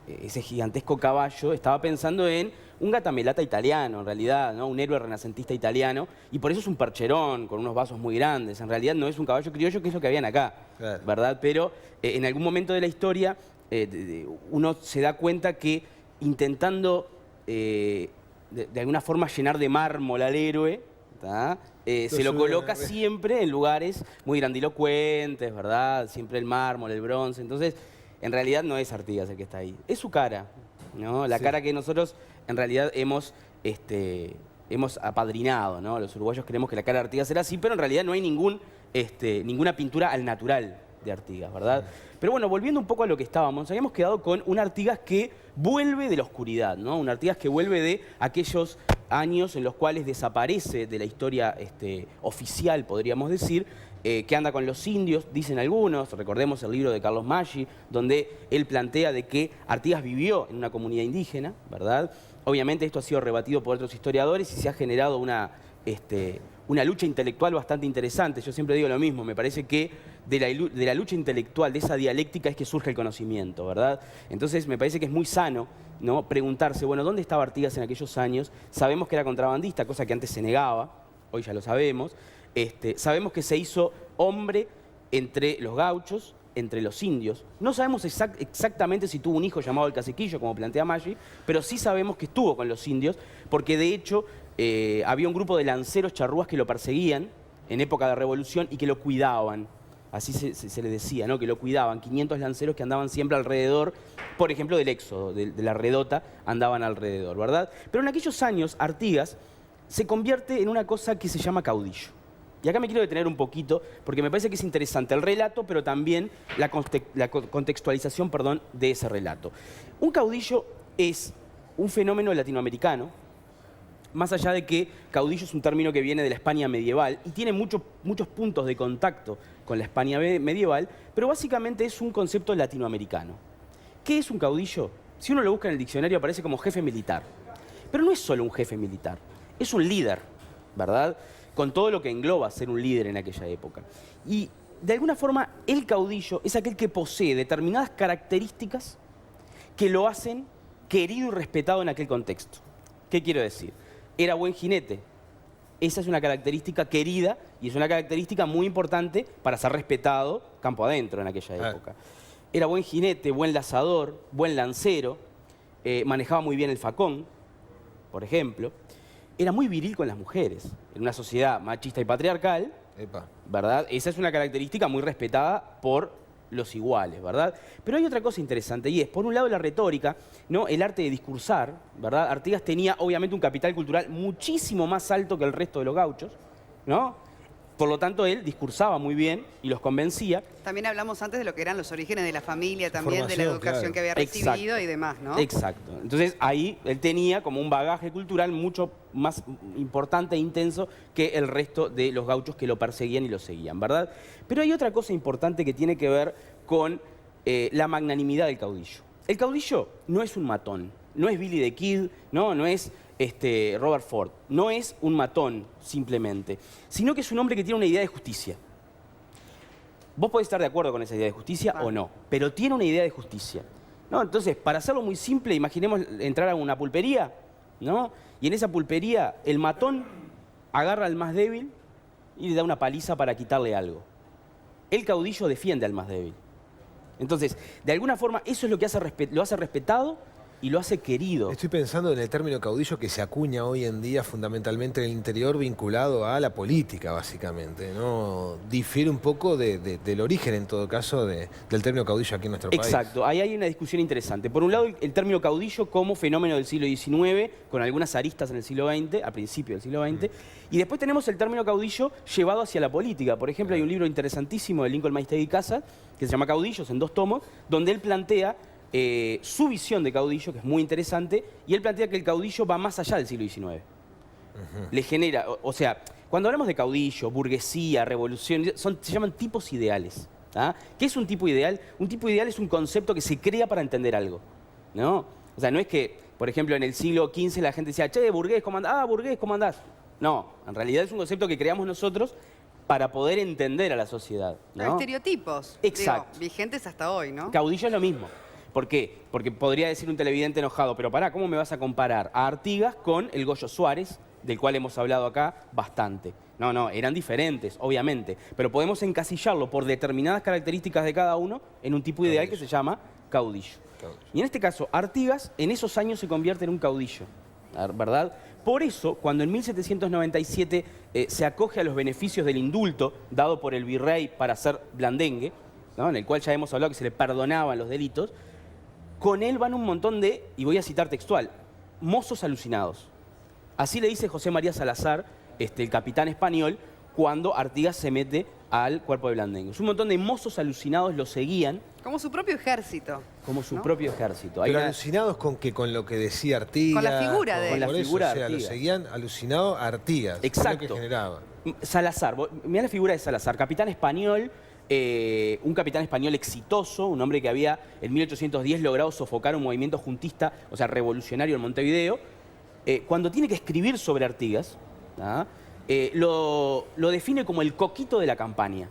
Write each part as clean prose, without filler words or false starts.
ese gigantesco caballo, estaba pensando en un gatamelata italiano, en realidad, ¿no? Un héroe renacentista italiano, y por eso es un percherón, con unos vasos muy grandes. En realidad no es un caballo criollo, que es lo que habían acá, Claro. ¿verdad? Pero en algún momento de la historia uno se da cuenta que intentando de alguna forma llenar de mármol al héroe, ¿tá? Se lo coloca siempre en lugares muy grandilocuentes, ¿verdad? Siempre el mármol, el bronce. Entonces, en realidad no es Artigas el que está ahí, es su cara, ¿no? La cara que nosotros en realidad hemos apadrinado, ¿no? Los uruguayos creemos que la cara de Artigas era así, pero en realidad no hay ninguna pintura al natural de Artigas, ¿verdad? Pero bueno, volviendo un poco a lo que estábamos, habíamos quedado con un Artigas que vuelve de la oscuridad, ¿no? Un Artigas que vuelve de aquellos años en los cuales desaparece de la historia oficial, podríamos decir, que anda con los indios, dicen algunos. Recordemos el libro de Carlos Maggi, donde él plantea de que Artigas vivió en una comunidad indígena, ¿verdad? Obviamente esto ha sido rebatido por otros historiadores y se ha generado una lucha intelectual bastante interesante. Yo siempre digo lo mismo, me parece que de la lucha intelectual, de esa dialéctica, es que surge el conocimiento, ¿verdad? Entonces me parece que es muy sano, ¿no? Preguntarse, bueno, ¿dónde estaba Artigas en aquellos años? Sabemos que era contrabandista, cosa que antes se negaba, hoy ya lo sabemos. Sabemos que se hizo hombre entre los gauchos, entre los indios. No sabemos exactamente si tuvo un hijo llamado el Caciquillo, como plantea Maggi, pero sí sabemos que estuvo con los indios, porque de hecho había un grupo de lanceros charrúas que lo perseguían en época de revolución y que lo cuidaban. Así se le decía, ¿no? Que lo cuidaban. 500 lanceros que andaban siempre alrededor, por ejemplo, del éxodo, de la redota, andaban alrededor, ¿verdad? Pero en aquellos años, Artigas se convierte en una cosa que se llama caudillo. Y acá me quiero detener un poquito, porque me parece que es interesante el relato, pero también la contextualización, perdón, de ese relato. Un caudillo es un fenómeno latinoamericano, más allá de que caudillo es un término que viene de la España medieval y tiene muchos puntos de contacto con la España medieval, pero básicamente es un concepto latinoamericano. ¿Qué es un caudillo? Si uno lo busca en el diccionario aparece como jefe militar. Pero no es solo un jefe militar, es un líder, ¿verdad? Con todo lo que engloba ser un líder en aquella época. Y de alguna forma el caudillo es aquel que posee determinadas características que lo hacen querido y respetado en aquel contexto. ¿Qué quiero decir? Era buen jinete. Esa es una característica querida y es una característica muy importante para ser respetado campo adentro en aquella época. Era buen jinete, buen lazador, buen lancero, manejaba muy bien el facón, por ejemplo. Era muy viril con las mujeres. En una sociedad machista y patriarcal, ¿verdad? Esa es una característica muy respetada por los iguales, ¿verdad? Pero hay otra cosa interesante y es, por un lado, la retórica, ¿no? El arte de discursar, ¿verdad? Artigas tenía, obviamente, un capital cultural muchísimo más alto que el resto de los gauchos, ¿no? Por lo tanto, él discursaba muy bien y los convencía. También hablamos antes de lo que eran los orígenes de la familia, también de la educación que había recibido y demás, ¿no? Exacto. Entonces, ahí él tenía como un bagaje cultural mucho más importante e intenso que el resto de los gauchos que lo perseguían y lo seguían, ¿verdad? Pero hay otra cosa importante que tiene que ver con la magnanimidad del caudillo. El caudillo no es un matón, no es Billy the Kid, no es Robert Ford, no es un matón simplemente, sino que es un hombre que tiene una idea de justicia. Vos podés estar de acuerdo con esa idea de justicia o no, pero tiene una idea de justicia, ¿no? Entonces, para hacerlo muy simple, imaginemos entrar a una pulpería, ¿no? Y en esa pulpería el matón agarra al más débil y le da una paliza para quitarle algo. El caudillo defiende al más débil. Entonces, de alguna forma, eso es lo que lo hace respetado y lo hace querido. Estoy pensando en el término caudillo que se acuña hoy en día fundamentalmente en el interior vinculado a la política, básicamente, ¿no? Difiere un poco del origen, en todo caso, del término caudillo aquí en nuestro país. Exacto, ahí hay una discusión interesante. Por un lado, el término caudillo como fenómeno del siglo XIX, con algunas aristas en el siglo XX, al principio del siglo XX, y después tenemos el término caudillo llevado hacia la política. Por ejemplo, hay un libro interesantísimo de Lincoln Maistegui Casa, que se llama Caudillos, en 2 tomos, donde él plantea su visión de caudillo, que es muy interesante, y él plantea que el caudillo va más allá del siglo XIX. Le genera, o sea, cuando hablamos de caudillo, burguesía, revolución, se llaman tipos ideales. ¿Qué es un tipo ideal? Un tipo ideal es un concepto que se crea para entender algo, ¿no? O sea, no es que, por ejemplo, en el siglo XV la gente decía, che, burgués, ¿cómo andás? Ah, burgués, ¿cómo andás? No, en realidad es un concepto que creamos nosotros para poder entender a la sociedad, ¿no? Estereotipos, exacto, digo, vigentes hasta hoy, ¿no? Caudillo es lo mismo. ¿Por qué? Porque podría decir un televidente enojado, pero pará, ¿cómo me vas a comparar a Artigas con el Goyo Suárez, del cual hemos hablado acá bastante? No, no, eran diferentes, obviamente, pero podemos encasillarlo por determinadas características de cada uno en un tipo ideal que se llama caudillo. Y en este caso, Artigas en esos años se convierte en un caudillo, ¿verdad? Por eso, cuando en 1797 se acoge a los beneficios del indulto dado por el virrey para ser blandengue, ¿no? En el cual ya hemos hablado que se le perdonaban los delitos, con él van un montón de, y voy a citar textual, mozos alucinados. Así le dice José María Salazar, el capitán español, cuando Artigas se mete al cuerpo de blandengue. Un montón de mozos alucinados lo seguían. Como su propio ejército. Como su propio ejército. Pero alucinados con que con lo que decía Artigas. Con la figura de él. Con la figura de Artigas. Lo seguían alucinado a Artigas. Exacto. Lo que generaba. Salazar, mirá la figura de Salazar, capitán español, un capitán español exitoso, un hombre que había en 1810 logrado sofocar un movimiento juntista, o sea, revolucionario en Montevideo. Cuando tiene que escribir sobre Artigas, lo define como el coquito de la campaña.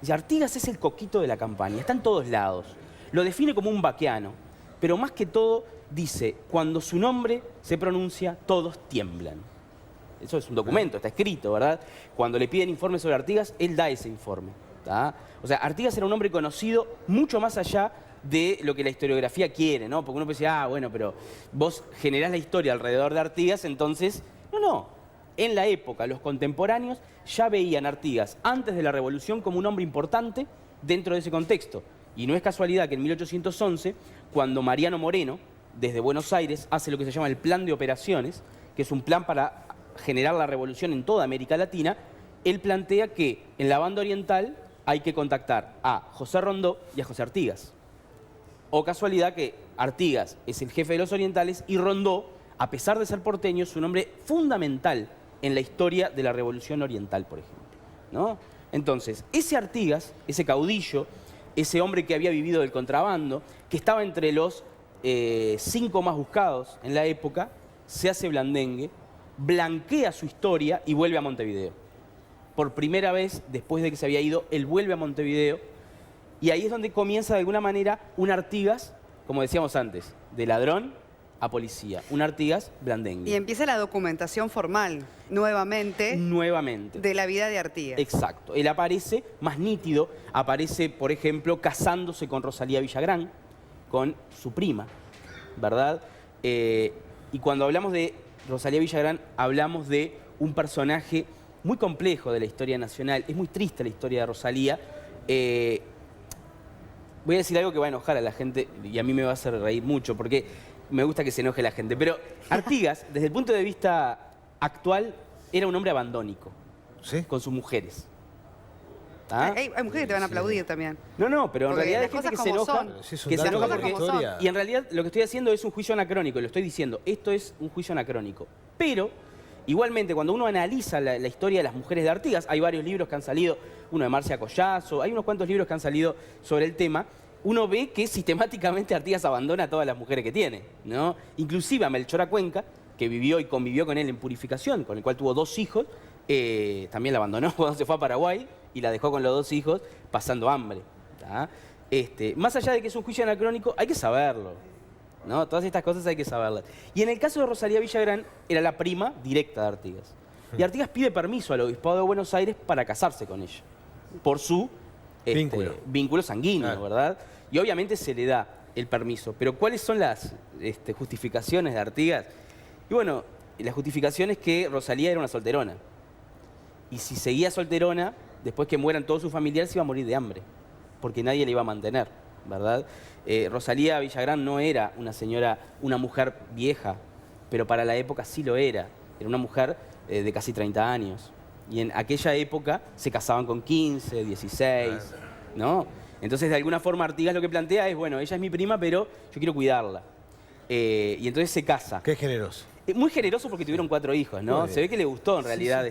Dice, Artigas es el coquito de la campaña, está en todos lados. Lo define como un vaqueano, pero más que todo dice, cuando su nombre se pronuncia, todos tiemblan. Eso es un documento, está escrito, ¿verdad? Cuando le piden informes sobre Artigas, él da ese informe. ¿Tá? O sea, Artigas era un hombre conocido mucho más allá de lo que la historiografía quiere, ¿no? Porque uno puede decir, bueno, pero vos generás la historia alrededor de Artigas, entonces... No. En la época, los contemporáneos ya veían a Artigas antes de la Revolución como un hombre importante dentro de ese contexto. Y no es casualidad que en 1811, cuando Mariano Moreno, desde Buenos Aires, hace lo que se llama el Plan de Operaciones, que es un plan para generar la revolución en toda América Latina, él plantea que en la banda oriental hay que contactar a José Rondó y a José Artigas. O casualidad que Artigas es el jefe de los orientales y Rondó, a pesar de ser porteño, es un hombre fundamental en la historia de la Revolución Oriental, por ejemplo, ¿no? Entonces, ese Artigas, ese caudillo, ese hombre que había vivido del contrabando, que estaba entre los 5 más buscados en la época, se hace blandengue, blanquea su historia y vuelve a Montevideo. Por primera vez, después de que se había ido, él vuelve a Montevideo y ahí es donde comienza de alguna manera un Artigas, como decíamos antes, de ladrón a policía, un Artigas blandengue. Y empieza la documentación formal, nuevamente, de la vida de Artigas. Exacto. Él aparece más nítido, aparece, por ejemplo, casándose con Rosalía Villagrán, con su prima, ¿verdad? Y cuando hablamos de Rosalía Villagrán, hablamos de un personaje muy complejo de la historia nacional. Es muy triste la historia de Rosalía. Voy a decir algo que va a enojar a la gente y a mí me va a hacer reír mucho, porque me gusta que se enoje la gente. Pero Artigas, desde el punto de vista actual, era un hombre abandónico, ¿sí? Con sus mujeres. Hay mujeres que te van a aplaudir también. No, pero en realidad hay gente que se enoja. Que se enoja porque... Y en realidad lo que estoy haciendo es un juicio anacrónico, lo estoy diciendo. Esto es un juicio anacrónico. Pero, igualmente, cuando uno analiza la historia de las mujeres de Artigas, hay varios libros que han salido, uno de Marcia Collazo, hay unos cuantos libros que han salido sobre el tema, uno ve que sistemáticamente Artigas abandona a todas las mujeres que tiene, ¿no? Inclusive a Melchora Cuenca, que vivió y convivió con él en Purificación, con el cual tuvo 2 hijos, también la abandonó cuando se fue a Paraguay y la dejó con los 2 hijos pasando hambre. ¿Tá? Más allá de que es un juicio anacrónico, hay que saberlo, ¿no? Todas estas cosas hay que saberlas. Y en el caso de Rosalía Villagrán, era la prima directa de Artigas. Y Artigas pide permiso al Obispado de Buenos Aires para casarse con ella, por su vínculo sanguíneo, ¿verdad? Y obviamente se le da el permiso. Pero ¿cuáles son las justificaciones de Artigas? Y bueno, la justificación es que Rosalía era una solterona. Y si seguía solterona, después que mueran todos sus familiares, se iba a morir de hambre, porque nadie le iba a mantener, ¿verdad? Rosalía Villagrán no era una mujer vieja, pero para la época sí lo era. Era una mujer de casi 30 años. Y en aquella época se casaban con 15, 16, ¿no? Entonces, de alguna forma, Artigas lo que plantea es, bueno, ella es mi prima, pero yo quiero cuidarla. Y entonces se casa. Qué generoso. Muy generoso porque tuvieron 4 hijos, ¿no? Se ve que le gustó, en realidad,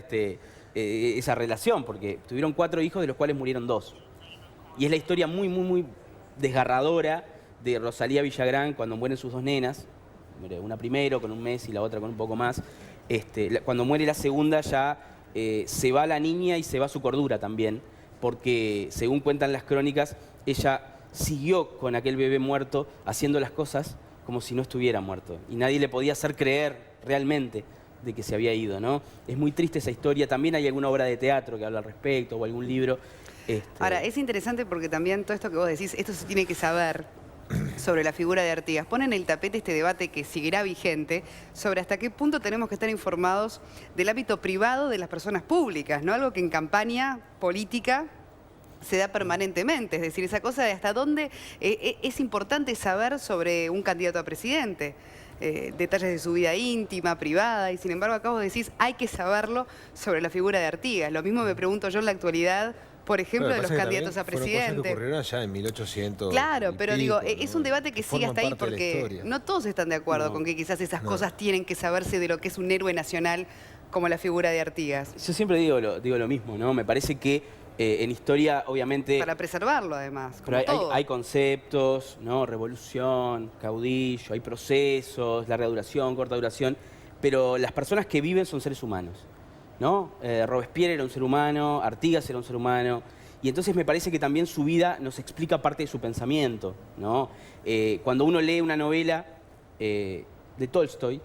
esa relación, porque tuvieron 4 hijos, de los cuales murieron 2. Y es la historia muy, muy, muy desgarradora de Rosalía Villagrán cuando mueren sus 2 nenas. Una primero, con 1 mes, y la otra con un poco más. Cuando muere la segunda ya se va la niña y se va su cordura también, porque según cuentan las crónicas, ella siguió con aquel bebé muerto haciendo las cosas como si no estuviera muerto. Y nadie le podía hacer creer realmente de que se había ido, ¿no? Es muy triste esa historia. También hay alguna obra de teatro que habla al respecto o algún libro. Ahora, es interesante porque también todo esto que vos decís, esto se tiene que saber sobre la figura de Artigas. Pone en el tapete este debate que seguirá vigente sobre hasta qué punto tenemos que estar informados del ámbito privado de las personas públicas, ¿no? Algo que en campaña política se da permanentemente, es decir, esa cosa de hasta dónde es importante saber sobre un candidato a presidente. Detalles de su vida íntima, privada, y sin embargo acá vos decís, hay que saberlo sobre la figura de Artigas. Lo mismo me pregunto yo en la actualidad, por ejemplo, de los candidatos a presidente. Que ocurrieron allá en 1800. Claro, pero digo, ¿no? es un debate que sigue hasta ahí porque no todos están de acuerdo con que quizás esas cosas tienen que saberse de lo que es un héroe nacional como la figura de Artigas. Yo siempre digo lo mismo, ¿no? Me parece que en historia, obviamente... Para preservarlo, además, como pero todo. Hay conceptos, ¿no? Revolución, caudillo, hay procesos, larga duración, corta duración, pero las personas que viven son seres humanos, ¿no? Robespierre era un ser humano, Artigas era un ser humano, y entonces me parece que también su vida nos explica parte de su pensamiento, ¿no? Cuando uno lee una novela de Tolstoy,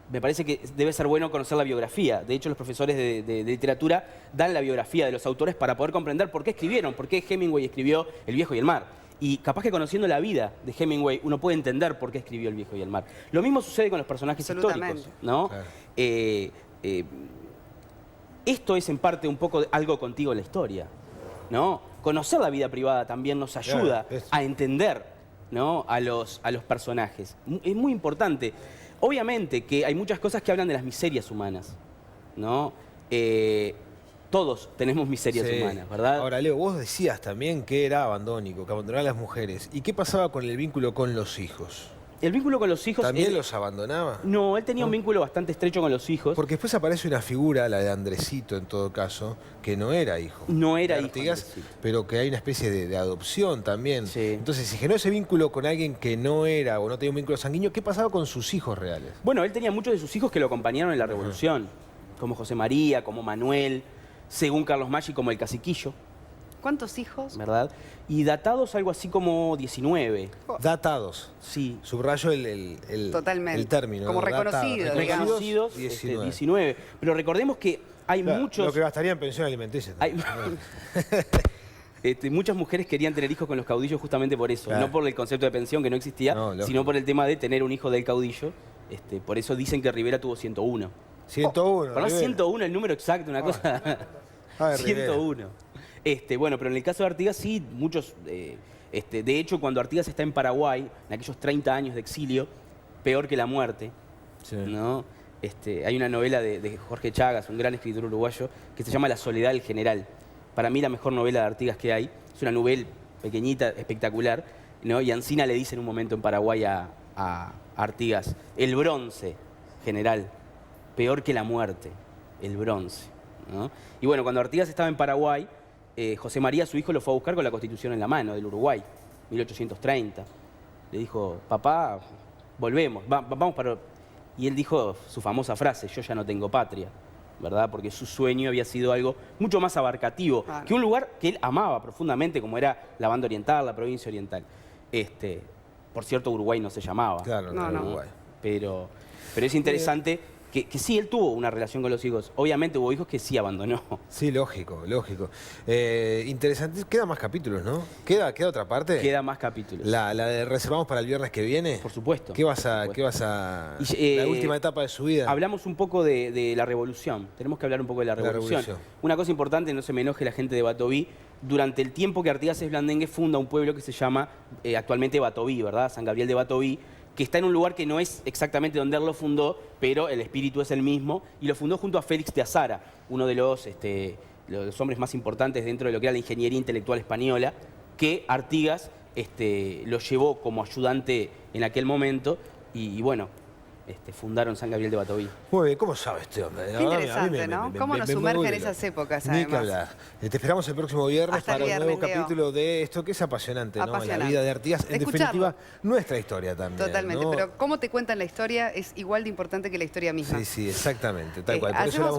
me parece que debe ser bueno conocer la biografía. De hecho, los profesores de literatura dan la biografía de los autores para poder comprender por qué escribieron, por qué Hemingway escribió El viejo y el mar. Y capaz que conociendo la vida de Hemingway, uno puede entender por qué escribió El viejo y el mar. Lo mismo sucede con los personajes históricos, ¿no? Claro. Esto es en parte un poco algo contigo en la historia, ¿no? Conocer la vida privada también nos ayuda a entender, ¿no? a los personajes. Es muy importante. Obviamente que hay muchas cosas que hablan de las miserias humanas, ¿no? Todos tenemos miserias humanas, ¿verdad? Ahora, Leo, vos decías también que era abandónico, que abandonaba a las mujeres. ¿Y qué pasaba con el vínculo con los hijos? El vínculo con los hijos... ¿También los abandonaba? No, él tenía un vínculo bastante estrecho con los hijos. Porque después aparece una figura, la de Andresito en todo caso, que no era hijo. No era de Artigas, hijo. Pero que hay una especie de adopción también. Sí. Entonces, si generó ese vínculo con alguien que no era o no tenía un vínculo sanguíneo, ¿qué pasaba con sus hijos reales? Bueno, él tenía muchos de sus hijos que lo acompañaron en la Revolución, como José María, como Manuel, según Carlos Maggi, como el Caciquillo. ¿Cuántos hijos? ¿Verdad? Y datados algo así como 19. Datados. Sí. Subrayo Totalmente. el término. Como reconocidos. Reconocidos, 19. Pero recordemos que hay muchos... Lo que gastaría en pensión alimenticia. Muchas mujeres querían tener hijos con los caudillos justamente por eso. Claro. No por el concepto de pensión que no existía, sino por el tema de tener un hijo del caudillo. Por eso dicen que Rivera tuvo 101. 101. Pero no 101 el número exacto, una cosa... 101. Bueno, pero en el caso de Artigas sí, muchos... de hecho, cuando Artigas está en Paraguay, en aquellos 30 años de exilio, peor que la muerte, ¿no? Hay una novela de Jorge Chagas, un gran escritor uruguayo, que se llama La soledad del general. Para mí la mejor novela de Artigas que hay. Es una novela pequeñita, espectacular, ¿no? Y Ancina le dice en un momento en Paraguay a Artigas, el bronce, general, peor que la muerte, el bronce, ¿no? Y bueno, cuando Artigas estaba en Paraguay, José María, su hijo, lo fue a buscar con la Constitución en la mano del Uruguay, 1830. Le dijo, papá, volvemos, vamos para... Y él dijo su famosa frase, yo ya no tengo patria, ¿verdad? Porque su sueño había sido algo mucho más abarcativo que un lugar que él amaba profundamente, como era la Banda Oriental, la provincia oriental. Por cierto, Uruguay no se llamaba. Claro, no. Uruguay. Pero es interesante... Que sí, él tuvo una relación con los hijos. Obviamente hubo hijos que sí abandonó. Sí, lógico. Interesante. Quedan más capítulos, ¿no? ¿Queda otra parte? Queda más capítulos. ¿La de reservamos para el viernes que viene? Por supuesto. ¿Qué vas a la última etapa de su vida? Hablamos un poco de la Revolución. Tenemos que hablar un poco de la Revolución. Una cosa importante, no se me enoje la gente de Batoví. Durante el tiempo que Artigas es blandengue, funda un pueblo que se llama actualmente Batoví, ¿verdad? San Gabriel de Batoví, que está en un lugar que no es exactamente donde él lo fundó, pero el espíritu es el mismo, y lo fundó junto a Félix de Azara, uno de los hombres más importantes dentro de lo que era la ingeniería intelectual española, que Artigas lo llevó como ayudante en aquel momento, y bueno, fundaron San Gabriel de Batoví. Muy bien, ¿cómo sabe este hombre? Qué interesante, ¿no? ¿Cómo nos sumerge en esas épocas, además? Ni que hablar. Te esperamos el próximo viernes para un nuevo capítulo de esto, que es apasionante, ¿no? La vida de Artigas, en definitiva, nuestra historia también. Totalmente, ¿no? Pero cómo te cuentan la historia es igual de importante que la historia misma. Sí, exactamente, tal cual. Por eso